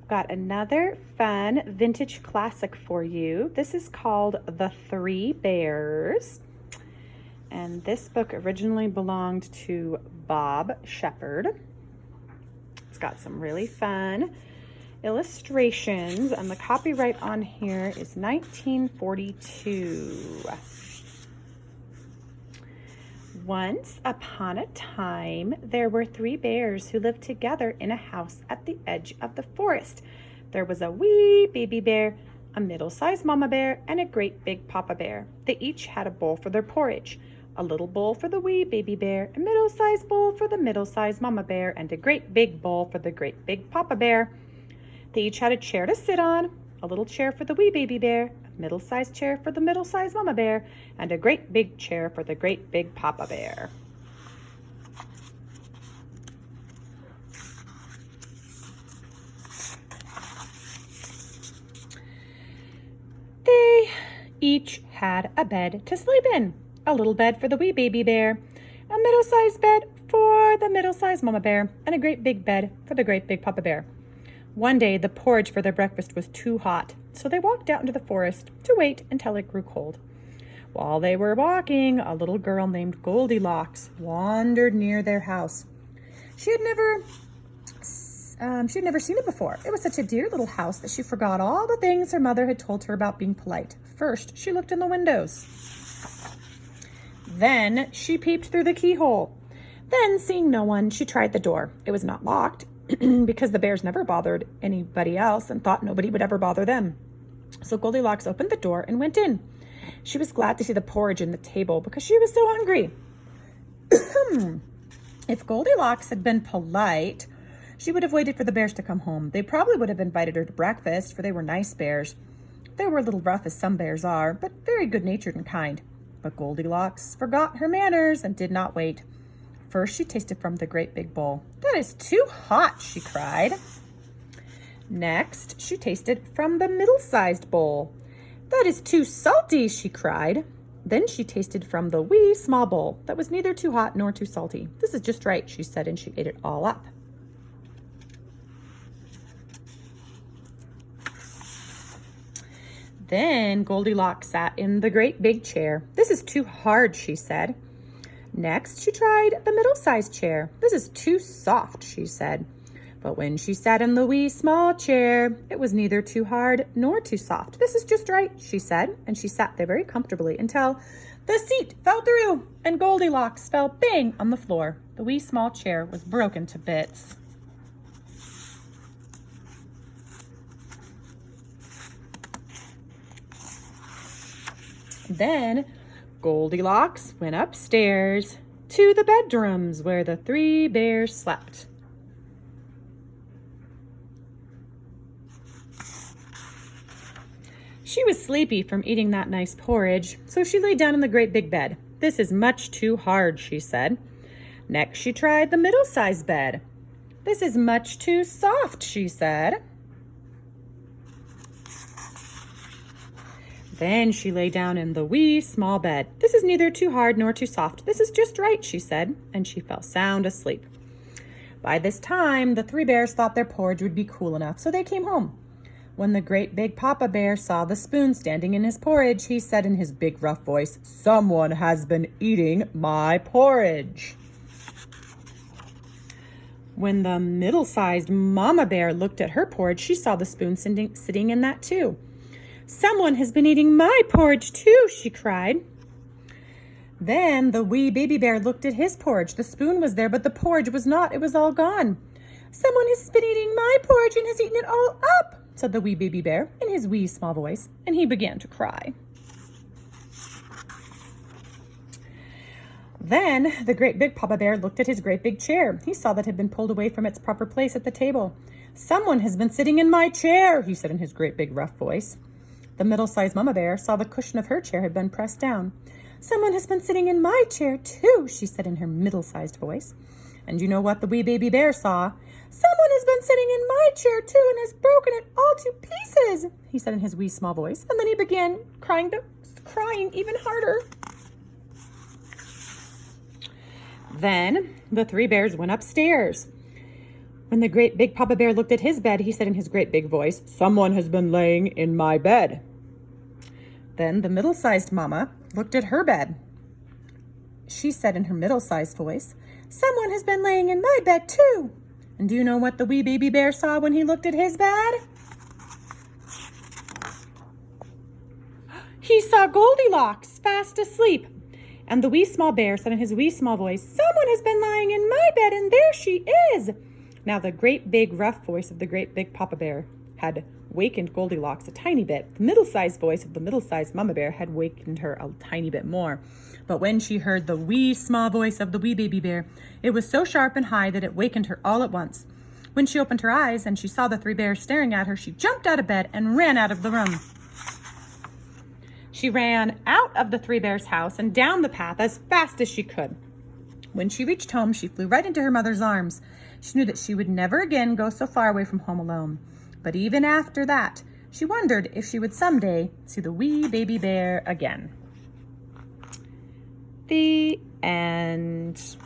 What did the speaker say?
Got another fun vintage classic for you. This is called The Three Bears. And this book originally belonged to Bob Shepherd. It's got some really fun illustrations, and the copyright on here is 1942. Once upon a time, there were three bears who lived together in a house at the edge of the forest. There was a wee baby bear, a middle-sized mama bear, and a great big papa bear. They each had a bowl for their porridge. A little bowl for the wee baby bear, a middle-sized bowl for the middle-sized mama bear, and a great big bowl for the great big papa bear. They each had a chair to sit on, a little chair for the wee baby bear, a middle-sized chair for the middle-sized mama bear, and a great big chair for the great big papa bear. They each had a bed to sleep in. A little bed for the wee baby bear, a middle-sized bed for the middle-sized mama bear, and a great big bed for the great big papa bear. One day, the porridge for their breakfast was too hot, so they walked out into the forest to wait until it grew cold. While they were walking, a little girl named Goldilocks wandered near their house. She had never seen it before. It was such a dear little house that she forgot all the things her mother had told her about being polite. First, she looked in the windows. Then she peeped through the keyhole. Then, seeing no one, she tried the door. It was not locked because the bears never bothered anybody else and thought nobody would ever bother them. So Goldilocks opened the door and went in. She was glad to see the porridge in the table because she was so hungry. If Goldilocks had been polite, she would have waited for the bears to come home. They probably would have invited her to breakfast, for they were nice bears. They were a little rough, as some bears are, but very good-natured and kind. But Goldilocks forgot her manners and did not wait. First, she tasted from the great big bowl. "That is too hot," she cried. Next, she tasted from the middle-sized bowl. "That is too salty," she cried. Then she tasted from the wee small bowl. That was neither too hot nor too salty. "This is just right," she said, and she ate it all up. Then Goldilocks sat in the great big chair. "This is too hard," she said. Next, she tried the middle-sized chair. "This is too soft," she said. But when she sat in the wee small chair, it was neither too hard nor too soft. "This is just right," she said, and she sat there very comfortably until the seat fell through and Goldilocks fell bang on the floor. The wee small chair was broken to bits. Then Goldilocks went upstairs to the bedrooms where the three bears slept. She was sleepy from eating that nice porridge, so she lay down in the great big bed. "This is much too hard," she said. Next, she tried the middle-sized bed. "This is much too soft," she said. Then she lay down in the wee small bed. "This is neither too hard nor too soft. This is just right," she said, and she fell sound asleep. By this time, the three bears thought their porridge would be cool enough, so they came home. When the great big papa bear saw the spoon standing in his porridge, he said in his big rough voice, "Someone has been eating my porridge." When the middle-sized mama bear looked at her porridge, she saw the spoon sitting in that too. "Someone has been eating my porridge too," she cried. Then the wee baby bear looked at his porridge. The spoon was there, but the porridge was not. It was all gone. "Someone has been eating my porridge and has eaten it all up," said the wee baby bear in his wee small voice, and he began to cry. Then the great big papa bear looked at his great big chair. He saw that it had been pulled away from its proper place at the table. "Someone has been sitting in my chair," he said in his great big rough voice. The middle-sized mama bear saw the cushion of her chair had been pressed down. "Someone has been sitting in my chair too," she said in her middle-sized voice. And you know what the wee baby bear saw? "Someone has been sitting in my chair too and has broken it all to pieces," he said in his wee small voice. And then he began crying even harder. Then the three bears went upstairs. When the great big Papa Bear looked at his bed, he said in his great big voice, "Someone has been laying in my bed." Then the middle-sized mama looked at her bed. She said in her middle-sized voice, "Someone has been laying in my bed too." And do you know what the wee baby bear saw when he looked at his bed? He saw Goldilocks fast asleep. And the wee small bear said in his wee small voice, "Someone has been lying in my bed, and there she is." Now the great big rough voice of the great big Papa Bear had wakened Goldilocks a tiny bit. The middle-sized voice of the middle-sized Mama Bear had wakened her a tiny bit more. But when she heard the wee small voice of the wee baby bear, it was so sharp and high that it wakened her all at once. When she opened her eyes and she saw the three bears staring at her, she jumped out of bed and ran out of the room. She ran out of the three bears' house and down the path as fast as she could. When she reached home, she flew right into her mother's arms. She knew that she would never again go so far away from home alone. But even after that, she wondered if she would someday see the wee baby bear again. The end.